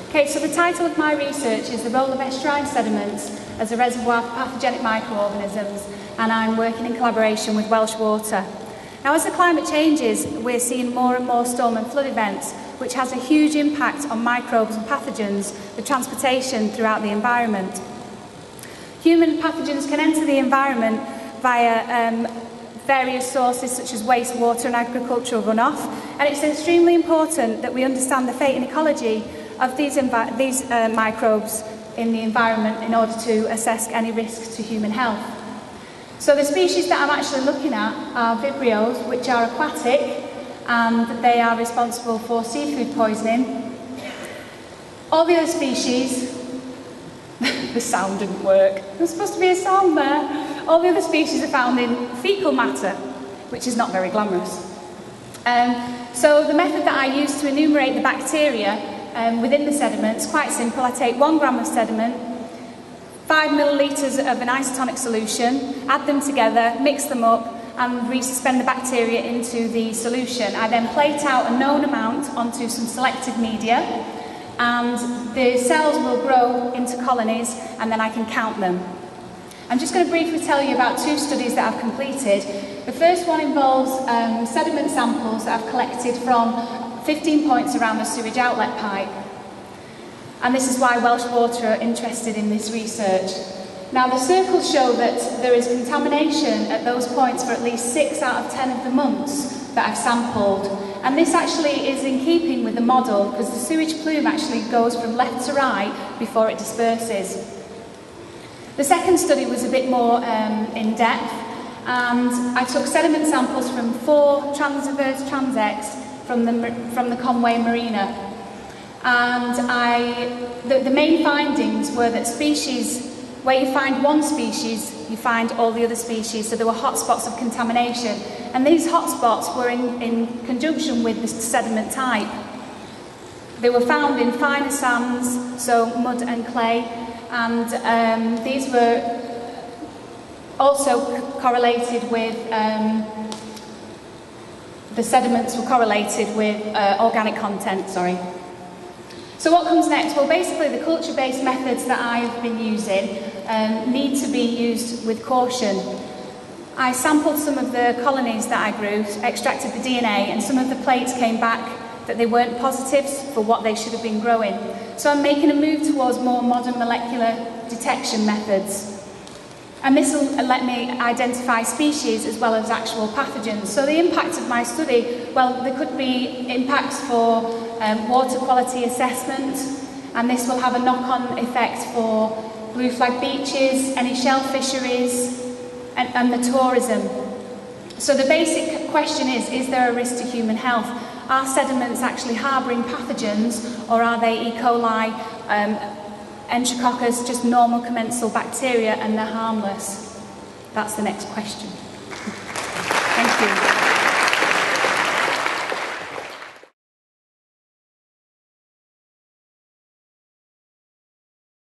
Okay, so the title of my research is The Role of Estuarine Sediments as a Reservoir for Pathogenic Microorganisms, and I'm working in collaboration with Welsh Water. Now, as the climate changes, we're seeing more and more storm and flood events, which has a huge impact on microbes and pathogens, the transportation throughout the environment. Human pathogens can enter the environment via various sources such as wastewater and agricultural runoff, and it's extremely important that we understand the fate and ecology of these microbes in the environment in order to assess any risks to human health. So the species that I'm actually looking at are vibrios, which are aquatic, and they are responsible for seafood poisoning. All the other species, the sound didn't work, there's supposed to be a sound there. All the other species are found in fecal matter, which is not very glamorous. So the method that I use to enumerate the bacteria within the sediment is quite simple. I take 1 gram of sediment, 5 millilitres of an isotonic solution, add them together, mix them up, and resuspend the bacteria into the solution. I then plate out a known amount onto some selected media, and the cells will grow into colonies, and then I can count them. I'm just going to briefly tell you about 2 studies that I've completed. The first one involves sediment samples that I've collected from 15 points around the sewage outlet pipe. And this is why Welsh Water are interested in this research. Now, the circles show that there is contamination at those points for at least 6 out of 10 of the months that I've sampled. And this actually is in keeping with the model, because the sewage plume actually goes from left to right before it disperses. The second study was a bit more in depth, and I took sediment samples from 4 transverse transects from the Conway Marina. And the main findings were that species, where you find one species, you find all the other species, so there were hotspots of contamination. And these hotspots were in conjunction with the sediment type. They were found in finer sands, so mud and clay, and these were also correlated with, the sediments were correlated with organic content, sorry. So what comes next? Well, basically the culture-based methods that I've been using need to be used with caution. I sampled some of the colonies that I grew, extracted the DNA, and some of the plates came back that they weren't positives for what they should have been growing. So I'm making a move towards more modern molecular detection methods. And this will let me identify species as well as actual pathogens. So the impact of my study, well, there could be impacts for water quality assessment, and this will have a knock-on effect for blue flag beaches, any shell fisheries, and the tourism. So the basic question is there a risk to human health? Are sediments actually harbouring pathogens, or are they E. coli, Enterococcus, just normal commensal bacteria, and they're harmless? That's the next question. Thank you.